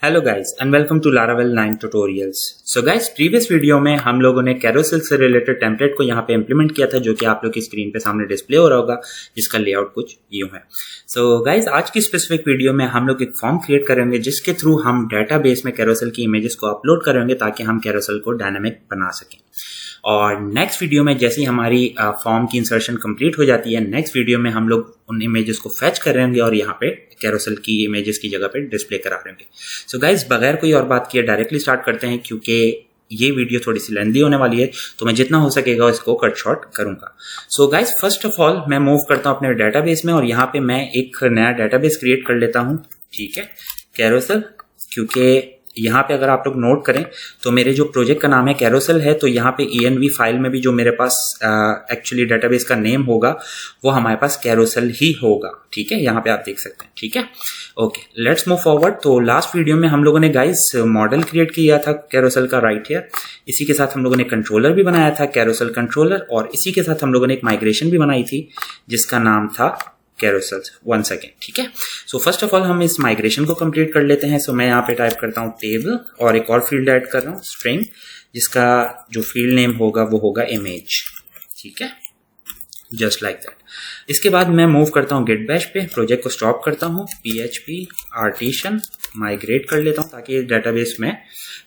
Hello guys and welcome to Laravel 9 tutorials. So guys, previous video में हम लोगों ने कैरोसेल से रिलेटेड टेम्पलेट को यहाँ पे इम्प्लीमेंट किया था, जो कि आप लोग की स्क्रीन पे सामने डिस्प्ले हो रहा होगा, जिसका लेआउट कुछ यूं है। सो गाइस, आज की स्पेसिफिक वीडियो में हम लोग एक फॉर्म क्रिएट करेंगे जिसके थ्रू हम डेटाबेस में कैरोसेल की इमेजेस को अपलोड करेंगे ताकि हम कैरोसेल को डायनामिक बना सकें। और नेक्स्ट वीडियो में जैसे ही हमारी फॉर्म की इंसर्शन कंप्लीट हो जाती है, नेक्स्ट वीडियो में हम लोग उन इमेजेस को फेच करेंगे और यहाँ पे कैरोसेल की इमेजेस की जगह पे डिस्प्ले करा देंगे। सो गाइस, बगैर कोई और बात किए डायरेक्टली स्टार्ट करते हैं, क्योंकि ये वीडियो थोड़ी सी लेंदी होने वाली है, तो मैं जितना हो सकेगा इसको कट शॉर्ट करूंगा। So guys, first of all मैं मूव करता हूँ अपने डेटाबेस में और यहाँ पे मैं एक नया डेटाबेस क्रिएट कर लेता हूँ। ठीक है, कैरोसेल, क्योंकि यहाँ पे अगर आप लोग नोट करें तो मेरे जो प्रोजेक्ट का नाम है कैरोसेल है, तो यहाँ पे env फाइल में भी जो मेरे पास एक्चुअली डेटाबेस का नेम होगा वो हमारे पास कैरोसेल ही होगा। ठीक है, यहाँ पे आप देख सकते हैं। ठीक है, ओके, लेट्स मूव फॉरवर्ड। तो लास्ट वीडियो में हम लोगों ने गाइस मॉडल क्रिएट किया था कैरोसेल का, राइट हियर। इसी के साथ हम लोगों ने कंट्रोलर भी बनाया था, कैरोसेल कंट्रोलर, और इसी के साथ हम लोगों ने एक माइग्रेशन भी बनाई थी जिसका नाम था कैरोसेल। One second. ठीक है, सो फर्स्ट ऑफ ऑल हम इस माइग्रेशन को कंप्लीट कर लेते हैं। सो मैं यहाँ पे टाइप करता हूँ टेबल और एक और फील्ड ऐड कर रहा हूँ स्ट्रिंग, जिसका जो फील्ड नेम होगा वो होगा इमेज। ठीक है, जस्ट लाइक दैट। इसके बाद मैं मूव करता हूँ गेट बैश पे, प्रोजेक्ट को स्टॉप करता हूँ, php artisan माइग्रेट कर लेता हूँ ताकि डेटाबेस में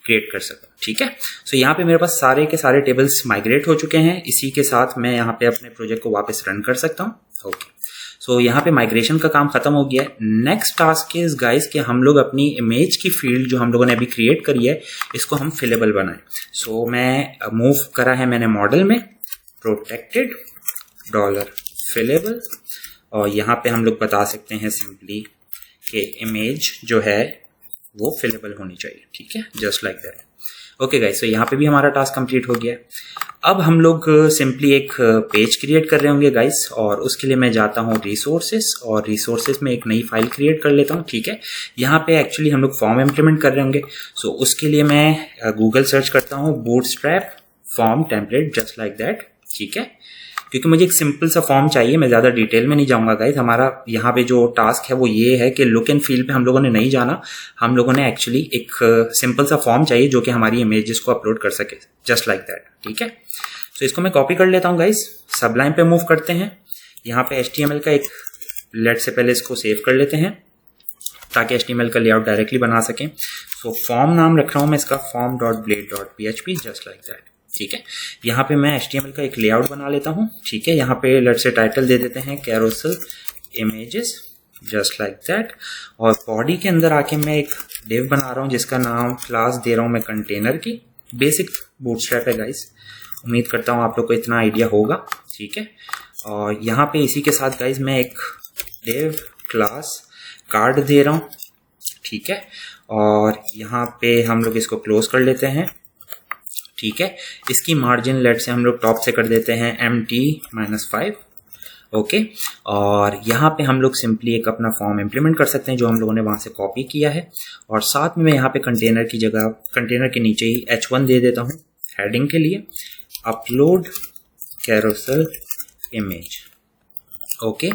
क्रिएट कर सकूँ। ठीक है, सो यहाँ पे मेरे पास सारे के सारे टेबल्स माइग्रेट हो चुके हैं। इसी के साथ मैं यहाँ पे अपने प्रोजेक्ट को वापस रन कर सकता हूँ। ओके, सो यहाँ पे माइग्रेशन का काम खत्म हो गया है। नेक्स्ट टास्क इज गाइस कि हम लोग अपनी इमेज की फील्ड जो हम लोगों ने अभी क्रिएट करी है, इसको हम फिलेबल बनाएं। सो मैं मूव करा है मैंने मॉडल में, प्रोटेक्टेड $फिलेबल, और यहाँ पे हम लोग बता सकते हैं सिंपली कि इमेज जो है वो फिलेबल होनी चाहिए। ठीक है, just like that. Okay guys, so यहाँ पे भी हमारा टास्क कंप्लीट हो गया है। अब हम लोग सिंपली एक पेज क्रिएट कर रहे होंगे गाइस, और उसके लिए मैं जाता हूँ रिसोर्सेस, और रिसोर्सेस में एक नई फाइल क्रिएट कर लेता हूँ। ठीक है, यहाँ पे एक्चुअली हम लोग फॉर्म इम्प्लीमेंट कर रहे होंगे। सो उसके लिए मैं गूगल सर्च करता हूँ bootstrap form template, just like that. ठीक है, क्योंकि मुझे एक सिंपल सा फॉर्म चाहिए, मैं ज़्यादा डिटेल में नहीं जाऊंगा गाइस। हमारा यहाँ पे जो टास्क है वो ये है कि लुक एंड फील पे हम लोगों ने नहीं जाना, हम लोगों ने एक्चुअली एक सिंपल सा फॉर्म चाहिए जो कि हमारी इमेजेस को अपलोड कर सके, जस्ट लाइक दैट। ठीक है, तो इसको मैं कॉपी कर लेता हूँ गाइस। सबलाइन पे मूव करते हैं, यहाँ पे HTML का एक लेट से पहले इसको सेव कर लेते हैं ताकि HTML का लेआउट डायरेक्टली बना सकें। सो फॉर्म नाम रख रहा हूँ मैं इसका, form.blade.php, जस्ट लाइक दैट। ठीक है, यहाँ पे मैं HTML का एक लेआउट बना लेता हूँ। ठीक है, यहाँ पे लेट से टाइटल दे देते हैं carousel images, just like that. और बॉडी के अंदर आके मैं एक डिव बना रहा हूँ जिसका नाम क्लास दे रहा हूँ मैं कंटेनर की। बेसिक बूटस्ट्रैप है गाइस, उम्मीद करता हूँ आप लोग को इतना आइडिया होगा। ठीक है, और यहाँ पे इसी के साथ गाइस मैं एक डिव क्लास कार्ड दे रहा हूँ। ठीक है, और यहाँ पे हम लोग इसको क्लोज कर लेते हैं। ठीक है, इसकी मार्जिन लेट से हम लोग टॉप से कर देते हैं MT-5। ओके, और यहाँ पे हम लोग सिंपली एक अपना फॉर्म इम्प्लीमेंट कर सकते हैं जो हम लोगों ने वहाँ से कॉपी किया है, और साथ में मैं यहाँ पे कंटेनर की जगह, कंटेनर के नीचे ही H1 दे देता हूँ हेडिंग के लिए, अपलोड कैरोसेल इमेज। ओके,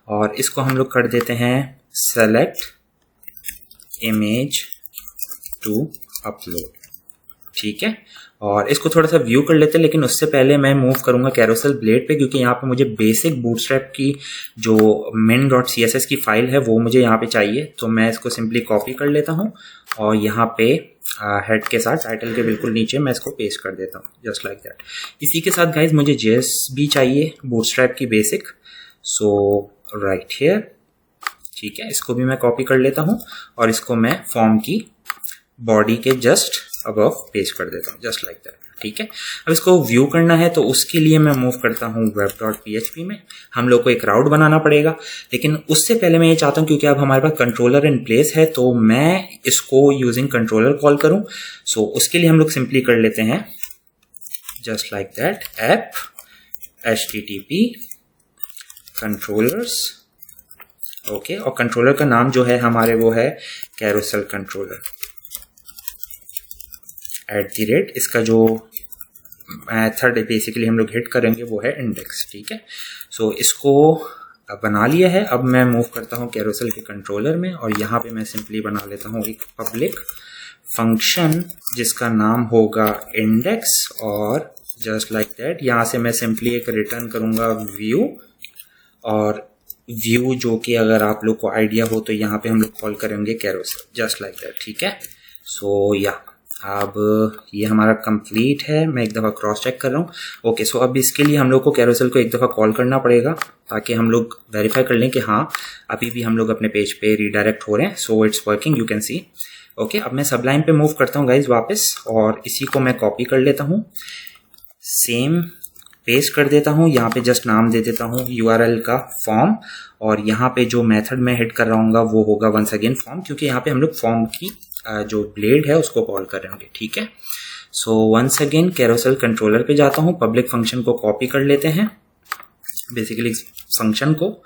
और इसको हम लोग कर देते हैं सेलेक्ट इमेज टू अपलोड। ठीक है, और इसको थोड़ा सा व्यू कर लेते हैं, लेकिन उससे पहले मैं मूव करूंगा कैरोसेल ब्लेड पे, क्योंकि यहाँ पे मुझे बेसिक बूटस्ट्रैप की जो min.css की फाइल है वो मुझे यहाँ पे चाहिए। तो मैं इसको सिंपली कॉपी कर लेता हूँ और यहाँ पे हेड के साथ टाइटल के बिल्कुल नीचे मैं इसको पेस्ट कर देता हूँ, जस्ट लाइक दैट। इसी के साथ गाइज मुझे JS भी चाहिए बूटस्ट्रैप की बेसिक, सो राइट हियर। ठीक है, इसको भी मैं कॉपी कर लेता हूँ और इसको मैं फॉर्म की बॉडी के जस्ट अबव पेस्ट कर देता हूँ, जस्ट लाइक दैट। ठीक है, अब इसको व्यू करना है तो उसके लिए मैं मूव करता हूँ web.php में। हम लोग को एक राउट बनाना पड़ेगा, लेकिन उससे पहले मैं ये चाहता हूँ, क्योंकि अब हमारे पास कंट्रोलर इन प्लेस है, तो मैं इसको यूजिंग कंट्रोलर कॉल करूँ। सो उसके लिए हम लोग सिंपली कर लेते हैं just like that, app http controllers. Okay, और कंट्रोलर का नाम जो है हमारे वो है कैरोसेल कंट्रोलर @ इसका जो मेथड बेसिकली हम लोग हिट करेंगे वो है इंडेक्स। ठीक है, सो इसको अब बना लिया है। अब मैं मूव करता हूँ कैरोसेल के कंट्रोलर में और यहाँ पे मैं सिंपली बना लेता हूँ एक पब्लिक फंक्शन जिसका नाम होगा इंडेक्स, और जस्ट लाइक दैट यहाँ से मैं सिंपली एक रिटर्न करूँगा व्यू, और व्यू जो कि अगर आप लोग को आइडिया हो तो यहाँ पे हम लोग कॉल करेंगे कैरोसेल, जस्ट लाइक दैट। ठीक है, सो या अब ये हमारा कंप्लीट है। मैं एक दफ़ा क्रॉस चेक कर रहा हूँ। ओके, सो अब इसके लिए हम लोग को कैरोसेल को एक दफ़ा कॉल करना पड़ेगा ताकि हम लोग वेरीफाई कर लें कि हाँ अभी भी हम लोग अपने पेज पे रीडायरेक्ट हो रहे हैं। So it's working, you can see. Okay, अब मैं सबलाइन पे मूव करता हूँ गाइज वापस, और इसी को मैं कॉपी कर लेता हूँ, सेम पेस्ट कर देता हूँ। यहाँ पे जस्ट नाम दे देता हूँ URL का फॉर्म, और यहाँ पे जो मेथड मैं हिट कर रहा हूँ वो होगा वंस अगेन फॉर्म, क्योंकि यहाँ पे हम लोग फॉर्म की जो ब्लेड है उसको कॉल कर रहे होंगे। ठीक है, so once again carousel controller पे जाता हूँ, पब्लिक फंक्शन को कॉपी कर लेते हैं बेसिकली फंक्शन को,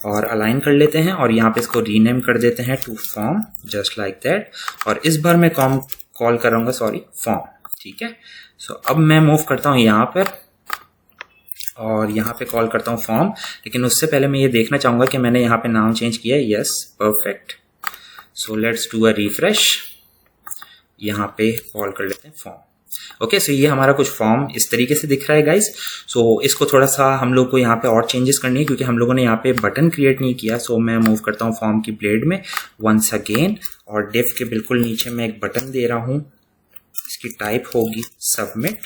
और अलाइन कर लेते हैं, और यहाँ पे इसको रीनेम कर देते हैं to form, just like that. और इस बार मैं कॉल करूँगा फॉर्म। ठीक है, सो अब मैं मूव करता हूँ यहाँ पर और यहाँ पे कॉल करता हूँ फॉर्म, लेकिन उससे पहले मैं ये देखना चाहूँगा कि मैंने यहाँ पे नाम चेंज किया है। Yes, perfect. So let's do a refresh, यहाँ पे कॉल कर लेते हैं फॉर्म। ओके, सो ये हमारा कुछ फॉर्म इस तरीके से दिख रहा है गाइज। सो इसको थोड़ा सा हम लोग को यहाँ पे और चेंजेस करनी है क्योंकि हम लोगों ने यहाँ पे बटन क्रिएट नहीं किया। सो मैं मूव करता हूँ फॉर्म की ब्लेड में वंस अगेन, और डिफ के बिल्कुल नीचे मैं एक बटन दे रहा हूँ, इसकी टाइप होगी सबमिट।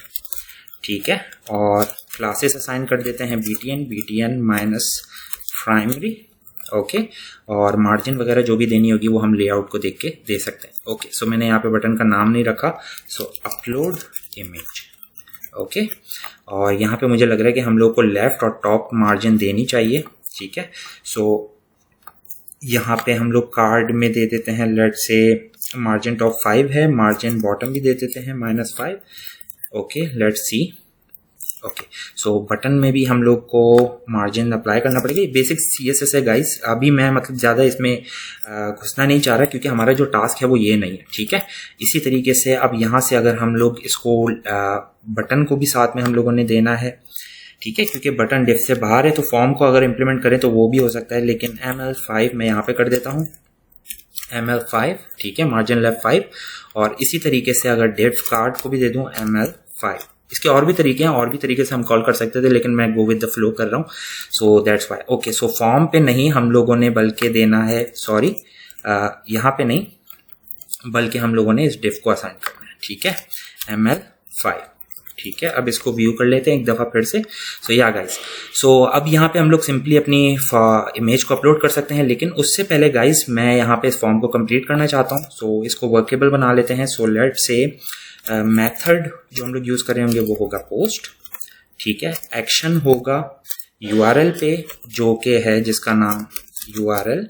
ठीक है, और क्लासेस असाइन कर देते हैं btn माइनस प्राइमरी। ओके, और मार्जिन वगैरह जो भी देनी होगी वो हम लेआउट को देख के दे सकते हैं। ओके, सो मैंने यहाँ पे बटन का नाम नहीं रखा, सो अपलोड इमेज। ओके, और यहाँ पे मुझे लग रहा है कि हम लोग को लेफ्ट और टॉप मार्जिन देनी चाहिए। ठीक है, सो यहाँ पे हम लोग कार्ड में दे देते हैं, लेट से मार्जिन टॉप 5 है, मार्जिन बॉटम भी दे देते हैं -5। Okay, let's see. Okay, so button में भी हम लोग को मार्जिन अप्लाई करना पड़ेगा। बेसिक CSS है गाइस, अभी मैं मतलब ज़्यादा इसमें घुसना नहीं चाह रहा क्योंकि हमारा जो टास्क है वो ये नहीं है। ठीक है, इसी तरीके से अब यहाँ से अगर हम लोग इसको बटन को भी साथ में हम लोगों ने देना है। ठीक है, क्योंकि बटन डिफ से बाहर है तो फॉर्म को अगर इम्प्लीमेंट करें तो वो भी हो सकता है, लेकिन ML5 मैं यहाँ पे कर देता हूँ, ML5। ठीक है, मार्जिन लेफ्ट 5, और इसी तरीके से अगर डिफ कार्ड को भी दे दूँ ML5। इसके और भी तरीके हैं, और भी तरीके से हम कॉल कर सकते थे, लेकिन मैं गो विद द फ्लो कर रहा हूँ, so that's why. Okay, so form पे नहीं हम लोगों ने बल्कि देना है, सॉरी यहाँ पे नहीं बल्कि हम लोगों ने इस डिफ को असाइन करना है। ठीक है, ML5। ठीक है, अब इसको व्यू कर लेते हैं एक दफ़ा फिर से। सो या गाइज, सो अब यहाँ पे हम लोग सिंपली अपनी इमेज को अपलोड कर सकते हैं, लेकिन उससे पहले गाइज मैं यहाँ पे इस फॉर्म को कंप्लीट करना चाहता हूँ। सो इसको वर्केबल बना लेते हैं। सो लेट से मेथड जो हम लोग यूज़ करेंगे वो होगा पोस्ट। ठीक है, एक्शन होगा URL पे जो कि है जिसका नाम URL,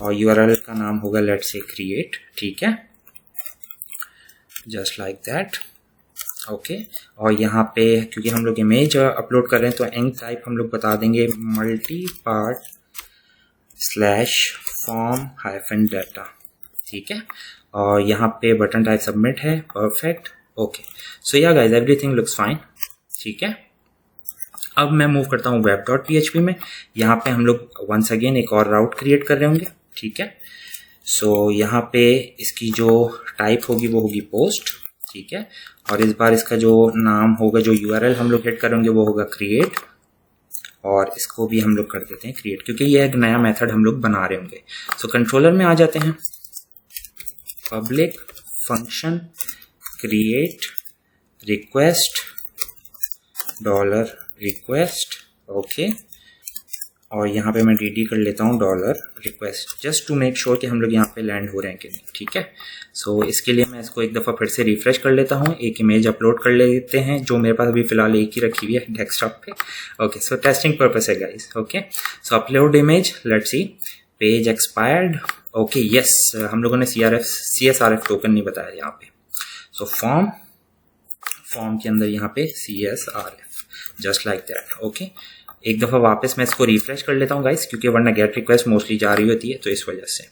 और URL का नाम होगा लेट से क्रिएट। ठीक है, जस्ट लाइक दैट। ओके, और यहाँ पे क्योंकि हम लोग इमेज अपलोड कर रहे हैं तो एंड टाइप हम लोग बता देंगे मल्टी पार्ट /form -data। ठीक है, और यहाँ पे बटन टाइप सबमिट है, परफेक्ट। ओके, सो yeah guys everything looks fine. ठीक है, अब मैं मूव करता हूँ web.php में। यहाँ पे हम लोग वंस अगेन एक और राउट क्रिएट कर रहे होंगे। ठीक है, सो यहाँ पे इसकी जो टाइप होगी वो होगी पोस्ट। ठीक है, और इस बार इसका जो नाम होगा, जो URL हम लोग हिट करेंगे वो होगा क्रिएट, और इसको भी हम लोग कर देते हैं क्रिएट क्योंकि ये एक नया मेथड हम लोग बना रहे होंगे। सो कंट्रोलर में आ जाते हैं, public function create request $request। Okay, और यहाँ पे मैं DD कर लेता हूँ $request just to make sure कि हम लोग यहाँ पे लैंड हो रहे हैं कि नहीं। ठीक है, सो इसके लिए मैं इसको एक दफ़ा फिर से रिफ्रेश कर लेता हूँ, एक इमेज अपलोड कर लेते हैं जो मेरे पास अभी फिलहाल एक ही रखी हुई है डेस्कटॉप पे। ओके, सो टेस्टिंग पर्पस है guys. Okay, so upload image, let's see, page expired. Okay, yes, हम लोगों ने CSRF टोकन नहीं बताया यहाँ पे। सो फॉर्म के अंदर यहाँ पे CSRF, just like that. Okay, एक दफ़ा वापस मैं इसको रिफ्रेश कर लेता हूँ गाइस क्योंकि वरना गेट रिक्वेस्ट मोस्टली जा रही होती है तो इस वजह से।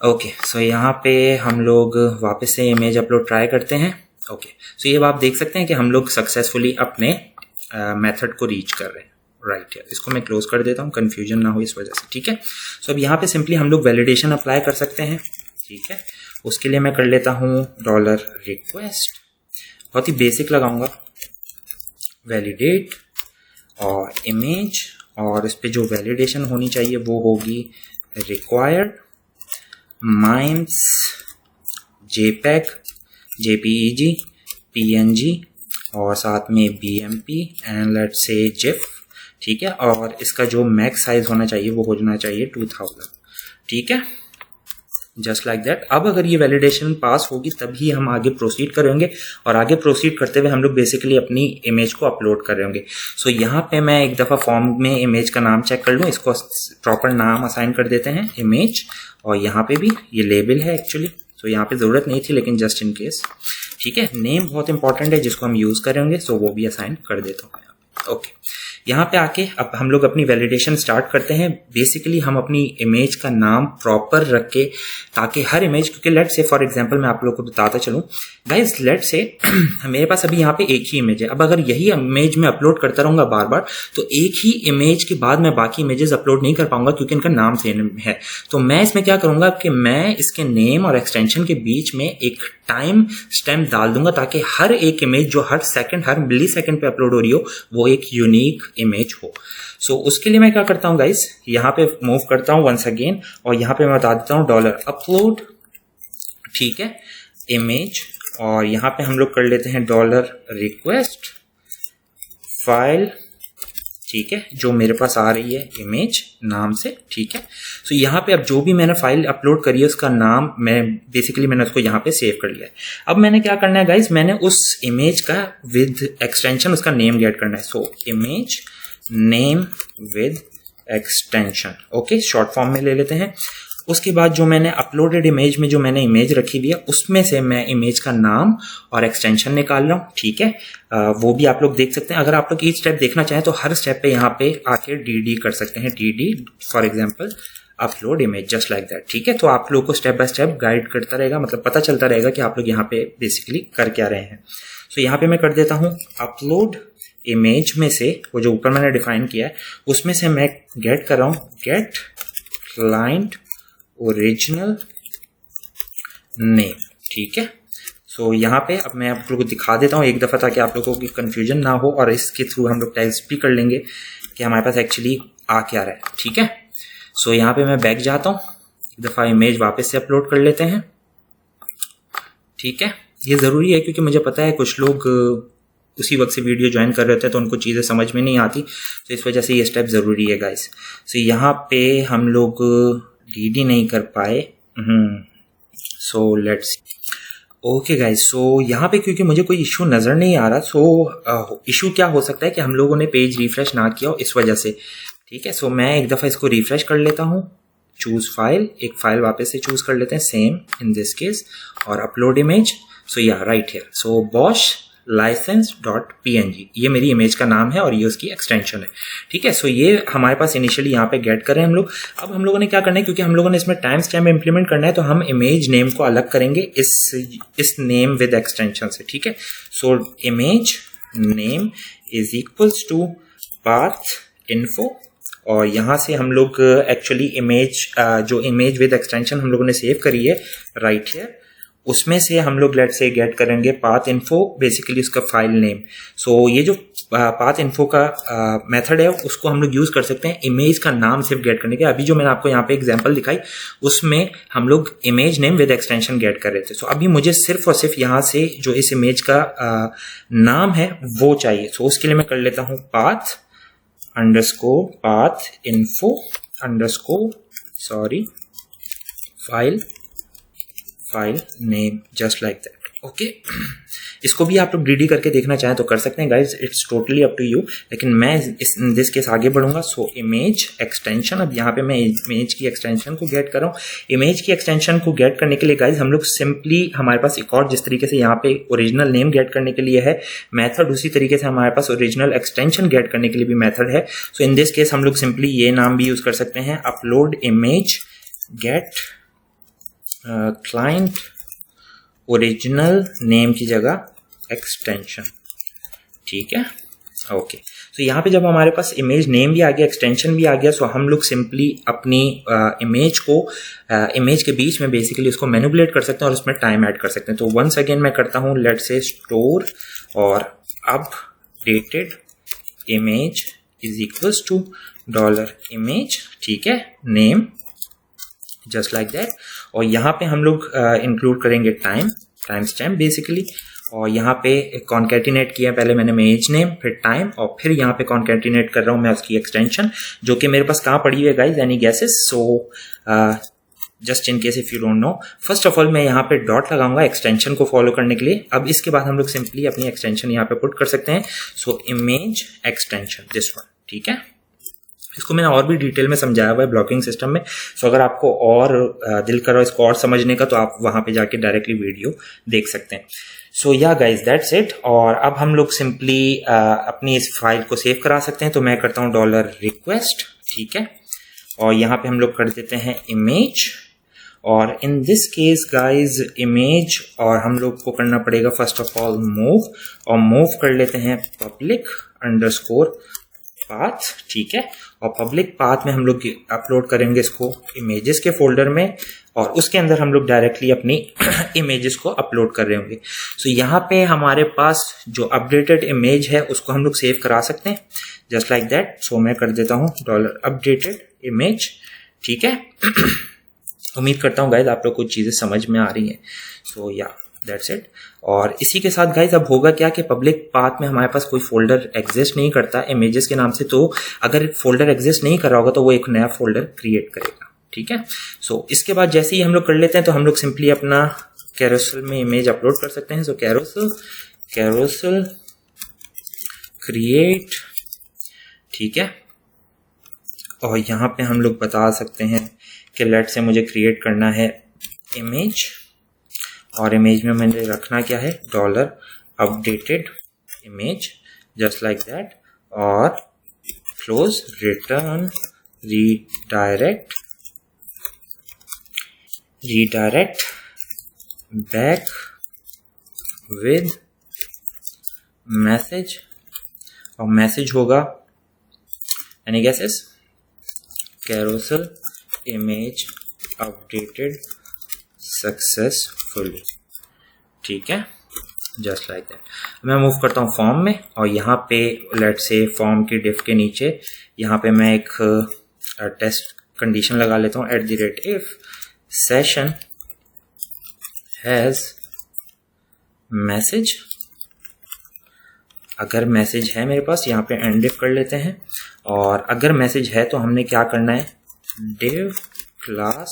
ओके, सो यहाँ पे हम लोग वापस से इमेज अपलोड ट्राई करते हैं। ओके, सो ये आप देख सकते हैं कि हम लोग सक्सेसफुली अपने मेथड को रीच कर रहे हैं। राइट है। इसको मैं क्लोज कर देता हूँ, कंफ्यूजन ना हो इस वजह से, ठीक है। सो अब यहाँ पे सिंपली हम लोग वैलिडेशन अप्लाई कर सकते हैं, ठीक है। उसके लिए मैं कर लेता हूँ $request, बहुत ही बेसिक लगाऊंगा, वैलिडेट और इमेज, और इस पे जो वैलिडेशन होनी चाहिए वो होगी required mines JPEG, JPEG, PNG और साथ में BMP and let's say GIF, ठीक है। और इसका जो मैक्स साइज होना चाहिए वो होना चाहिए 2000, ठीक है, जस्ट लाइक दैट। अब अगर ये वैलिडेशन पास होगी तभी हम आगे प्रोसीड करेंगे, और आगे प्रोसीड करते हुए हम लोग बेसिकली अपनी इमेज को अपलोड करेंगे। सो यहाँ पे मैं एक दफ़ा फॉर्म में इमेज का नाम चेक कर लूँ, इसको प्रॉपर नाम असाइन कर देते हैं इमेज, और यहाँ पे भी ये लेबल है एक्चुअली, सो यहाँ पे ज़रूरत नहीं थी लेकिन जस्ट इन केस, ठीक है। नेम बहुत इंपॉर्टेंट है जिसको हम यूज़ करेंगे, सो वो भी असाइन कर देता हूँ, ओके। यहाँ पे आके अब हम लोग अपनी वैलिडेशन स्टार्ट करते हैं। बेसिकली हम अपनी इमेज का नाम प्रॉपर रख के, ताकि हर इमेज, क्योंकि लेट से फॉर एग्जांपल मैं आप लोगों को बताता चलूँ गाइस, लेट से मेरे पास अभी यहाँ पे एक ही इमेज है। अब अगर यही इमेज मैं अपलोड करता रहूँगा बार बार, तो एक ही इमेज के बाद मैं बाकी इमेजेस अपलोड नहीं कर पाऊंगा क्योंकि इनका नाम सेम है। तो मैं इसमें क्या करूँगा कि मैं इसके नेम और एक्सटेंशन के बीच में एक टाइम स्टैम्प डाल दूंगा, ताकि हर एक इमेज जो हर सेकंड, हर मिली सेकंड पे अपलोड हो रही हो वो एक यूनिक इमेज हो। सो उसके लिए मैं क्या करता हूँ गाइस, यहाँ पे मूव करता हूँ वंस अगेन, और यहाँ पे मैं बता देता हूँ $upload, ठीक है, इमेज, और यहाँ पे हम लोग कर लेते हैं $request फाइल, ठीक है, जो मेरे पास आ रही है इमेज नाम से, ठीक है। सो यहाँ पे अब जो भी मैंने फाइल अपलोड करी है उसका नाम मैंने उसको यहाँ पे सेव कर लिया है। अब मैंने क्या करना है गाइस, मैंने उस इमेज का विद एक्सटेंशन उसका नेम गेट करना है। So image name with extension, okay, short form में ले लेते हैं। उसके बाद जो मैंने अपलोडेड इमेज में जो मैंने इमेज रखी हुई है उसमें से मैं इमेज का नाम और एक्सटेंशन निकाल रहा हूँ, ठीक है। वो भी आप लोग देख सकते हैं। अगर आप लोग ईच स्टेप देखना चाहें तो हर स्टेप पे यहाँ पे आके DD कर सकते हैं, DD for example upload image, just like that, ठीक है। तो आप लोग को स्टेप बाय स्टेप गाइड करता रहेगा, मतलब पता चलता रहेगा कि आप लोग यहाँ पे बेसिकली कर क्या रहे हैं। सो यहाँ पे मैं कर देता हूँ अपलोड इमेज में से वो जो ऊपर मैंने डिफाइन किया है उसमें से मैं गेट कर रहा हूँ गेट क्लाइंट ओरिजिनल नेम, ठीक है। सो यहाँ पे अब मैं आप लोगों को दिखा देता हूँ एक दफ़ा, ताकि आप लोगों की कंफ्यूजन ना हो, और इसके थ्रू हम लोग टेस्ट भी कर लेंगे कि हमारे पास एक्चुअली आ क्या रहा है, ठीक है। सो यहाँ पे मैं बैक जाता हूँ, एक दफ़ा इमेज वापस से अपलोड कर लेते हैं, ठीक है। ये ज़रूरी है क्योंकि मुझे पता है कुछ लोग उसी वक्त से वीडियो ज्वाइन कर रहे होते हैं तो उनको चीज़ें समझ में नहीं आती, तो इस वजह से ये स्टेप ज़रूरी है गाइस। सो यहाँ पे हम लोग DD नहीं कर पाए, so let's okay guys. So यहाँ पे क्योंकि मुझे कोई इशू नज़र नहीं आ रहा, सो इशू क्या हो सकता है कि हम लोगों ने पेज रिफ्रेश ना किया हो इस वजह से, ठीक है। सो मैं एक दफ़ा इसको रिफ्रेश कर लेता हूँ, चूज़ फाइल, एक फाइल वापस से चूज़ कर लेते हैं सेम इन दिस केस, और अपलोड इमेज। सो या right here, so Bosch license.png ये मेरी इमेज का नाम है और ये उसकी एक्सटेंशन है, ठीक है। सो ये हमारे पास इनिशियली यहाँ पे गेट करें हम लोग। अब हम लोगों ने क्या करना है, क्योंकि हम लोगों ने इसमें टाइम स्टैम्प इंप्लीमेंट करना है, तो हम इमेज नेम को अलग करेंगे इस नेम विद एक्सटेंशन से, ठीक है। So image name is equals to path info, और यहाँ से हम लोग एक्चुअली इमेज जो इमेज विद एक्सटेंशन हम लोगों ने सेव करी है राइट हियर, उसमें से हम लोग लेट से गेट करेंगे पाथ इन्फो, बेसिकली उसका फाइल नेम। सो ये जो पाथ इन्फो का मेथड है उसको हम लोग यूज़ कर सकते हैं इमेज का नाम सिर्फ गेट करने के। अभी जो मैंने आपको यहाँ पे एग्जांपल दिखाई उसमें हम लोग image name with extension get कर रहे थे। सो अभी मुझे सिर्फ और सिर्फ यहाँ से जो इस इमेज का नाम है वो चाहिए। सो उसके लिए मैं कर लेता हूँ path underscore path info underscore file name, just like that, okay. इसको भी आप लोग DD करके देखना चाहें तो कर सकते हैं guys, it's totally up to you, लेकिन मैं इन दिस केस आगे बढ़ूंगा। सो इमेज एक्सटेंशन, अब यहाँ पे मैं इमेज की एक्सटेंशन को गेट कर रहा हूँ। इमेज की एक्सटेंशन को गेट करने के लिए गाइज हम लोग सिंपली, हमारे पास एक और जिस तरीके से यहाँ पे ओरिजिनल नेम गेट करने के लिए है मेथड, उसी तरीके से हमारे पास ओरिजिनल एक्सटेंशन गेट करने के लिए भी मेथड है। सो इन दिस केस हम लोग सिंपली ये नाम भी यूज कर सकते हैं, upload image get client original name की जगह एक्सटेंशन, ठीक है, ओके। तो यहाँ पे जब हमारे पास इमेज नेम भी आ गया, एक्सटेंशन भी आ गया, सो हम लोग सिंपली अपनी इमेज को इमेज के बीच में बेसिकली उसको मैनिपुलेट कर सकते हैं और उसमें टाइम ऐड कर सकते हैं। तो वंस अगेन मैं करता हूँ लेट से स्टोर और updated image is equals to $image, ठीक है, नेम, जस्ट लाइक दैट। और यहाँ पे हम लोग इंक्लूड करेंगे टाइम स्टैम्प बेसिकली, और यहाँ पे कॉन्कैटिनेट किया पहले मैंने इमेज नेम, फिर टाइम, और फिर यहाँ पे कॉन्कैटिनेट कर रहा हूँ मैं उसकी एक्सटेंशन, जो कि मेरे पास कहाँ पड़ी हुई है guys, any guesses? So just in case if you don't know, first of all मैं यहाँ पे डॉट लगाऊंगा एक्सटेंशन को फॉलो करने के लिए। अब इसके बाद हम लोग सिंपली अपनी एक्सटेंशन यहाँ पे पुट कर सकते हैं। So image extension, this one, ठीक है। इसको मैंने और भी डिटेल में समझाया हुआ है ब्लॉकिंग सिस्टम में, सो अगर आपको और दिल कर रहा है इसको और समझने का तो आप वहां पे जाके डायरेक्टली वीडियो देख सकते हैं। सो या गाइज दैट्स इट। और अब हम लोग सिंपली अपनी इस फाइल को सेव करा सकते हैं। तो मैं करता हूँ $request, ठीक है, और यहाँ पे हम लोग कर देते हैं इमेज, और in this case guys image, और हम लोग को करना पड़ेगा फर्स्ट ऑफ ऑल मूव, और मूव कर लेते हैं public_path, ठीक है। और पब्लिक पाथ में हम लोग अपलोड करेंगे इसको इमेजेस के फोल्डर में, और उसके अंदर हम लोग डायरेक्टली अपनी इमेजेस को अपलोड कर रहे होंगे। सो यहाँ पे हमारे पास जो अपडेटेड इमेज है उसको हम लोग सेव करा सकते हैं, जस्ट लाइक दैट। सो मैं कर देता हूँ $updated image, ठीक है। उम्मीद करता हूँ गाइज आप लोग कुछ चीजें समझ में आ रही हैं। सो या दैट्स इट। और इसी के साथ गाइज अब होगा क्या कि पब्लिक पाथ में हमारे पास कोई फोल्डर एग्जिस्ट नहीं करता इमेजेस के नाम से, तो अगर फोल्डर एग्जिस्ट नहीं कर रहा होगा तो वो एक नया फोल्डर क्रिएट करेगा, ठीक है। सो इसके बाद जैसे ही हम लोग कर लेते हैं तो हम लोग सिंपली अपना कैरोसेल में इमेज अपलोड कर सकते हैं। सो कैरोसेल क्रिएट, ठीक है। और यहाँ पे हम लोग बता सकते हैं कि लेट से मुझे क्रिएट करना है इमेज, और इमेज में मैंने रखना क्या है, $updated image, just like that, और close, return, redirect back with message, और मैसेज होगा any guesses, carousel image updated successfully, ठीक है, जस्ट लाइक दैट। मैं मूव करता हूँ फॉर्म में, और यहाँ पे लेट से फॉर्म की डिफ के नीचे यहाँ पे मैं एक टेस्ट कंडीशन लगा लेता हूँ, @if session has message। अगर मैसेज है मेरे पास, यहाँ पे एंड इफ कर लेते हैं, और अगर मैसेज है तो हमने क्या करना है, div class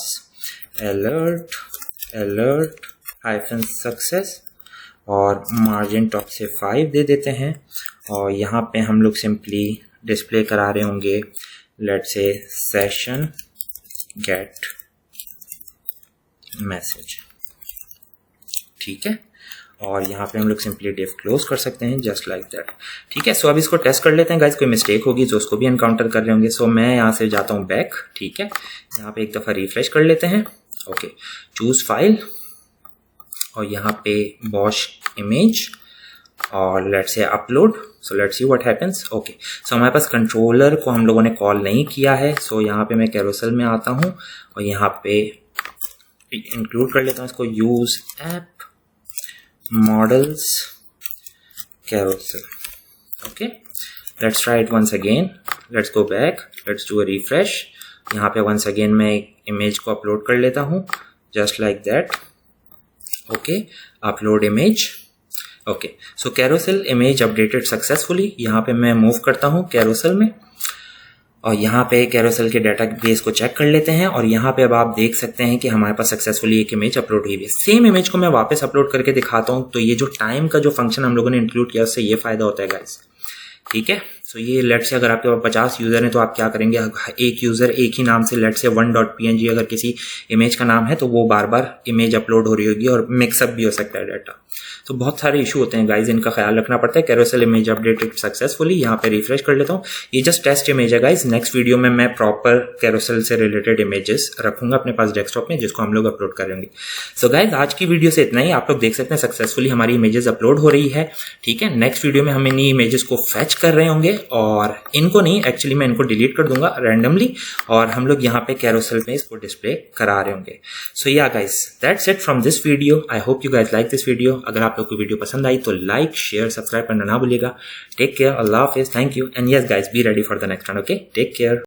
alert -success, और मार्जिन टॉप से 5 दे देते हैं, और यहाँ पे हम लोग सिंपली डिस्प्ले करा रहे होंगे लेट से सेशन गेट मैसेज, ठीक है। और यहाँ पे हम लोग सिंपली डिव क्लोज कर सकते हैं, जस्ट लाइक दैट, ठीक है। सो अब इसको टेस्ट कर लेते हैं गाइज, कोई मिस्टेक होगी तो उसको भी एनकाउंटर कर रहे होंगे। सो मैं यहाँ से जाता हूँ बैक, ठीक है, यहाँ पे एक दफ़ा रिफ्रेश कर लेते हैं, ओके, चूज फाइल, और यहाँ पे बॉश इमेज, और let's say upload. So let's see what happens, okay. सो हमारे पास कंट्रोलर को हम लोगों ने कॉल नहीं किया है। सो यहाँ पे मैं कैरोसेल में आता हूँ, और यहाँ पे इंक्लूड कर लेता हूँ इसको, use app models carousel, okay, let's try it once again, let's go back, let's do a refresh। यहाँ पे once again मैं इमेज को अपलोड कर लेता हूँ, just like that, okay, upload image, okay। so carousel image updated successfully। यहाँ पे मैं मूव करता हूँ कैरोसेल में, और यहाँ पे कैरोसेल के डेटाबेस को चेक कर लेते हैं, और यहाँ पे अब आप देख सकते हैं कि हमारे पास सक्सेसफुली एक इमेज अपलोड हुई है। सेम इमेज को मैं वापस अपलोड करके दिखाता हूँ। तो ये जो टाइम का जो फंक्शन हम लोगों ने इंक्लूड किया उससे ये फायदा होता है गाइस, ठीक है। सो ये लेट से अगर आपके पास 50 यूजर हैं तो आप क्या करेंगे, एक यूजर एक ही नाम से लेट से 1.png अगर किसी इमेज का नाम है तो वो बार बार इमेज अपलोड हो रही होगी, और मिक्सअप भी हो सकता है डाटा। तो बहुत सारे इशू होते हैं गाइज, इनका ख्याल रखना पड़ता है। कैरोसेल इमेज अपडेटेड सक्सेसफुली, यहाँ पे रिफ्रेश कर लेता हूँ। ये जस्ट टेस्ट इमेज है गाइज, नेक्स्ट वीडियो में मैं प्रॉपर कैरोसेल से रिलेटेड इमेजेस रखूंगा अपने पास डेस्कटॉप में, जिसको हम लोग अपलोड करेंगे। सो गाइज आज की वीडियो से इतना ही। आप लोग देख सकते हैं सक्सेसफुली हमारी इमेजेस अपलोड हो रही है, ठीक है। नेक्स्ट वीडियो में हम इन इमेजेस को फैच कर रहे होंगे, और इनको नहीं, एक्चुअली मैं इनको डिलीट कर दूंगा रैंडमली, और हम लोग यहाँ पे कैरोसेल में इसको डिस्प्ले करा रहे होंगे। सो या guys, that's it from this video. I hope you guys like this video. अगर आप लोग को वीडियो पसंद आई तो लाइक, शेयर, सब्सक्राइब करना ना भूलिएगा। टेक केयर, अल्लाह हाफिज, thank you, and yes guys, be ready for the next one. Okay, take care.